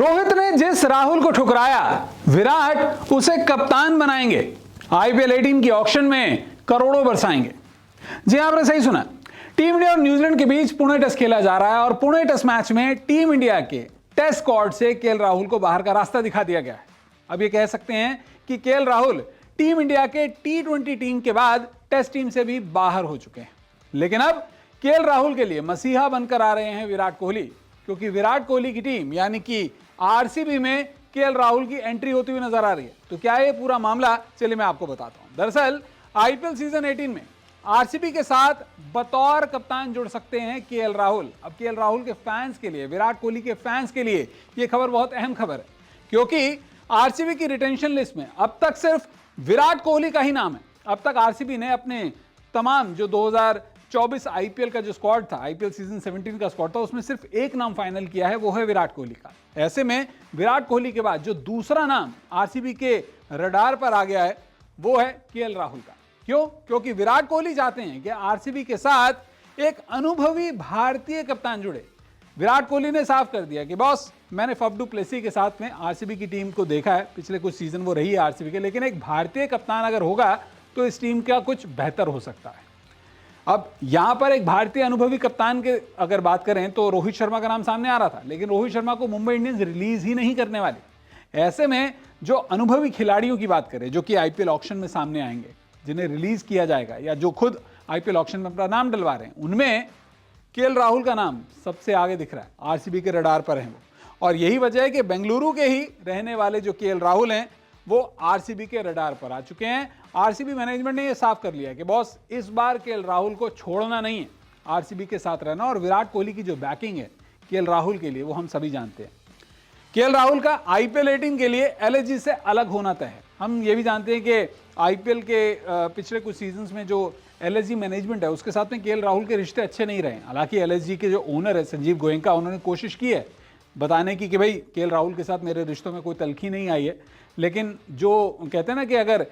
रोहित ने जिस राहुल को ठुकराया, विराट उसे कप्तान बनाएंगे। आईपीएल 18 की ऑक्शन में करोड़ों बरसाएंगे। जी आपने सही सुना, टीम इंडिया और न्यूजीलैंड के बीच पुणे टेस्ट खेला जा रहा है और पुणे टेस्ट मैच में टीम इंडिया के टेस्ट स्क्वाड से केएल राहुल को बाहर का रास्ता दिखा दिया गया है। अब ये कह सकते हैं कि केएल राहुल टीम इंडिया के T20 टीम के बाद टेस्ट टीम से भी बाहर हो चुके हैं। लेकिन अब केएल राहुल के लिए मसीहा बनकर आ रहे हैं विराट कोहली, क्योंकि विराट कोहली की टीम यानी कि आरसीबी में केएल राहुल की एंट्री होती हुई नजर आ रही है। तो क्या ये पूरा मामला, चलिए मैं आपको बताता हूं। दरअसल आईपीएल सीजन 18 में आरसीबी के साथ बतौर कप्तान जुड़ सकते हैं केएल राहुल। अब केएल राहुल के फैंस के लिए, विराट कोहली के फैंस के लिए यह खबर बहुत अहम खबर है, क्योंकि आरसीबी की रिटेंशन लिस्ट में अब तक सिर्फ विराट कोहली का ही नाम है। अब तक आरसीबी ने अपने तमाम जो 2024 आईपीएल का जो स्क्वाड था, आईपीएल सीजन 17 का स्क्वाड था, उसमें सिर्फ एक नाम फाइनल किया है, वो है विराट कोहली का। ऐसे में विराट कोहली के बाद जो दूसरा नाम आरसीबी के रडार पर आ गया है वो है केएल राहुल का। क्यों? क्योंकि विराट कोहली चाहते हैं कि आरसीबी के साथ एक अनुभवी भारतीय कप्तान जुड़े। विराट कोहली ने साफ कर दिया कि बॉस, मैंने फफ डू प्लेसी के साथ में आरसीबी की टीम को देखा है, पिछले कुछ सीजन वो रही है आरसीबी के, लेकिन एक भारतीय कप्तान अगर होगा तो इस टीम का कुछ बेहतर हो सकता है। अब यहां पर एक भारतीय अनुभवी कप्तान के अगर बात करें तो रोहित शर्मा का नाम सामने आ रहा था, लेकिन रोहित शर्मा को मुंबई इंडियंस रिलीज ही नहीं करने वाली। ऐसे में जो अनुभवी खिलाड़ियों की बात करें जो कि आईपीएल ऑक्शन में सामने आएंगे, जिन्हें रिलीज किया जाएगा या जो खुद आईपीएल ऑक्शन में अपना नाम डलवा रहे हैं, उनमें केएल राहुल का नाम सबसे आगे दिख रहा है। आरसीबी के रडार पर हैं वो, और यही वजह है कि बेंगलुरु के ही रहने वाले जो केएल राहुल हैं वो आरसीबी के रडार पर आ चुके हैं। आरसीबी मैनेजमेंट ने यह साफ कर लिया कि बॉस, इस बार केएल राहुल को छोड़ना नहीं है, आरसीबी के साथ रहना। और विराट कोहली की जो बैकिंग है केएल राहुल के लिए वो हम सभी जानते हैं। केएल राहुल का आईपीएल 18 के लिए एलएसजी से अलग होना तय है। हम ये भी जानते हैं कि आईपीएल के पिछले कुछ सीजन्स में जो एलएसजी मैनेजमेंट है उसके साथ में केएल राहुल के रिश्ते अच्छे नहीं रहे। हालांकि एलएसजी के जो ओनर है संजीव गोयनका, उन्होंने कोशिश की है बताने की कि भाई केएल राहुल के साथ मेरे रिश्तों में कोई तलखी नहीं आई है, लेकिन जो कहते हैं ना कि अगर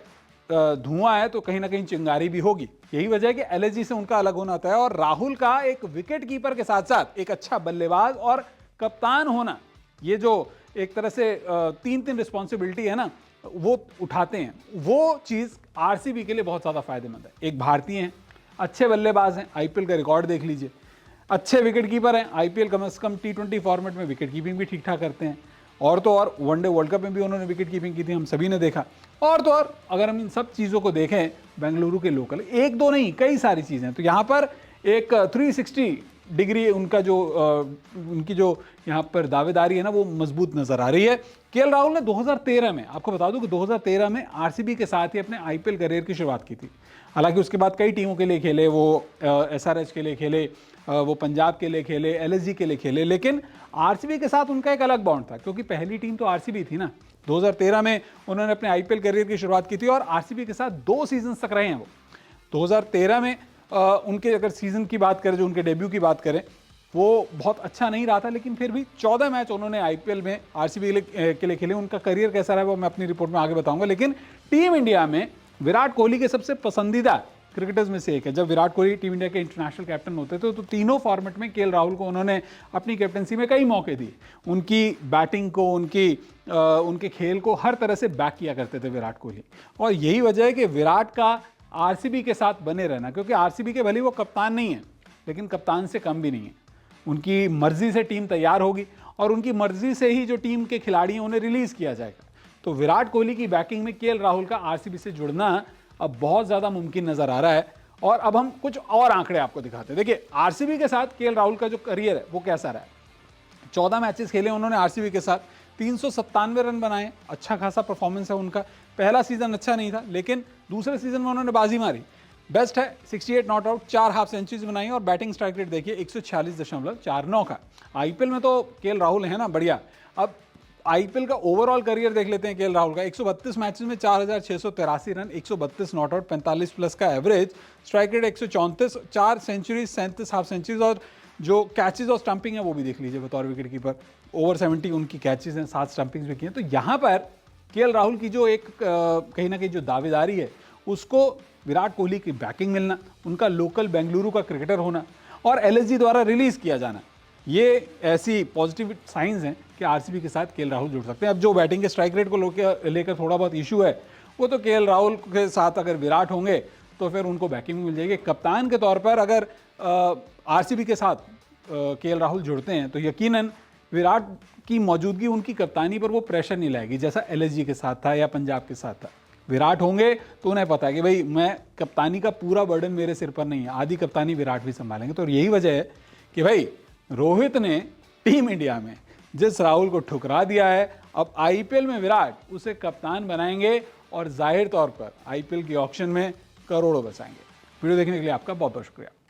धुआं है तो कहीं ना कहीं चिंगारी भी होगी। यही वजह है कि एलएसजी से उनका अलग होना था। और राहुल का एक विकेट कीपर के साथ साथ एक अच्छा बल्लेबाज और कप्तान होना, ये जो एक तरह से तीन रिस्पॉन्सिबिलिटी है ना, वो उठाते हैं, वो चीज़ आरसीबी के लिए बहुत ज़्यादा फायदेमंद है। एक भारतीय हैं, अच्छे बल्लेबाज हैं, आईपीएल का रिकॉर्ड देख लीजिए, अच्छे विकेट कीपर हैं, आईपीएल कम से कम T20 फॉर्मेट में विकेट कीपिंग भी ठीक ठाक करते हैं, और तो और वनडे वर्ल्ड कप में भी उन्होंने विकेट कीपिंग की थी, हम सभी ने देखा। और तो और अगर हम इन सब चीज़ों को देखें, बेंगलुरु के लोकल, एक दो नहीं कई सारी चीज़ें, तो यहाँ पर एक 360 डिग्री उनका जो उनकी जो यहाँ पर दावेदारी है ना, वो मजबूत नजर आ रही है। केएल राहुल ने 2013 में, आपको बता दूं कि 2013 में आरसीबी के साथ ही अपने आईपीएल करियर की शुरुआत की थी। हालांकि उसके बाद कई टीमों के लिए खेले, वो एसआरएच के लिए खेले, वो पंजाब के लिए खेले, एलएसजी के लिए खेले, लेकिन आरसीबी के साथ उनका एक अलग बॉन्ड था, क्योंकि पहली टीम तो आरसीबी थी ना। 2013 में उन्होंने अपने आईपीएल करियर की शुरुआत की थी और आरसीबी के साथ 2 सीजन तक रहे हैं वो। 2013 में उनके अगर सीजन की बात करें, जो उनके डेब्यू की बात करें, वो बहुत अच्छा नहीं रहा था, लेकिन फिर भी 14 मैच उन्होंने आईपीएल में आरसीबी के लिए खेले। उनका करियर कैसा रहा वो मैं अपनी रिपोर्ट में आगे बताऊंगा। लेकिन टीम इंडिया में विराट कोहली के सबसे पसंदीदा क्रिकेटर्स में से एक है। जब विराट कोहली टीम इंडिया के इंटरनेशनल कैप्टन होते थे तो तीनों फॉर्मेट में केएल राहुल को उन्होंने अपनी कैप्टनसी में कई मौके दिए। उनकी बैटिंग को, उनके खेल को हर तरह से बैक किया करते थे विराट कोहली। और यही वजह है कि विराट का आरसीबी के साथ बने रहना, क्योंकि आरसीबी के भले वो कप्तान नहीं है, लेकिन कप्तान से कम भी नहीं है। उनकी मर्जी से टीम तैयार होगी और उनकी मर्जी से ही जो टीम के खिलाड़ी हैं उन्हें रिलीज किया जाएगा। तो विराट कोहली की बैकिंग में केएल राहुल का आरसीबी से जुड़ना अब बहुत ज़्यादा मुमकिन नज़र आ रहा है। और अब हम कुछ और आंकड़े आपको दिखाते हैं। देखिए, आरसीबी के साथ केएल राहुल का जो करियर है वो कैसा रहा है। 14 मैचेस खेले उन्होंने आरसीबी के साथ, 397 रन बनाए, अच्छा खासा परफॉर्मेंस है उनका। पहला सीजन अच्छा नहीं था, लेकिन दूसरे सीजन में उन्होंने बाजी मारी, बेस्ट है, 68 नॉट आउट, 4 हाफ सेंचुरीज बनाई और बैटिंग स्ट्राइक रेट देखिए 146.49 का। आईपीएल में तो केएल राहुल है ना बढ़िया। अब आईपीएल का ओवरऑल करियर देख लेते हैं केएल राहुल का। 132 मैचेस में 4683 रन, 132 नॉट आउट, 45 प्लस का average, strike rate 134, 4 centuries, 37 half centuries, और जो कैचेज और स्टंपिंग है वो भी देख लीजिए बतौर विकेट कीपर। ओवर 70 उनकी कैचेज हैं, 7 स्टंपिंग्स भी की हैं। तो यहाँ पर केएल राहुल की जो एक कहीं ना कहीं जो दावेदारी है, उसको विराट कोहली की बैकिंग मिलना, उनका लोकल बेंगलुरु का क्रिकेटर होना और एलएसजी द्वारा रिलीज किया जाना, ये ऐसी पॉजिटिव साइंस हैं कि आरसीबी के साथ केएल राहुल जुड़ सकते हैं। अब जो बैटिंग के स्ट्राइक रेट को लेकर थोड़ा बहुत इशू है, वो तो केएल राहुल के साथ अगर विराट होंगे तो फिर उनको बैकिंग मिल जाएगी। कप्तान के तौर पर अगर आरसीबी के साथ केएल राहुल जुड़ते हैं तो यकीनन विराट की मौजूदगी उनकी कप्तानी पर वो प्रेशर नहीं लाएगी, जैसा एलएसजी के साथ था या पंजाब के साथ था। विराट होंगे तो उन्हें पता है कि भाई मैं कप्तानी का पूरा बर्डन मेरे सिर पर नहीं है, आधी कप्तानी विराट भी संभालेंगे। तो यही वजह है कि भाई रोहित ने टीम इंडिया में जिस राहुल को ठुकरा दिया है, अब आईपीएल में विराट उसे कप्तान बनाएंगे और जाहिर तौर पर आईपीएल की ऑक्शन में करोड़ों बचाएंगे। वीडियो देखने के लिए आपका बहुत बहुत शुक्रिया।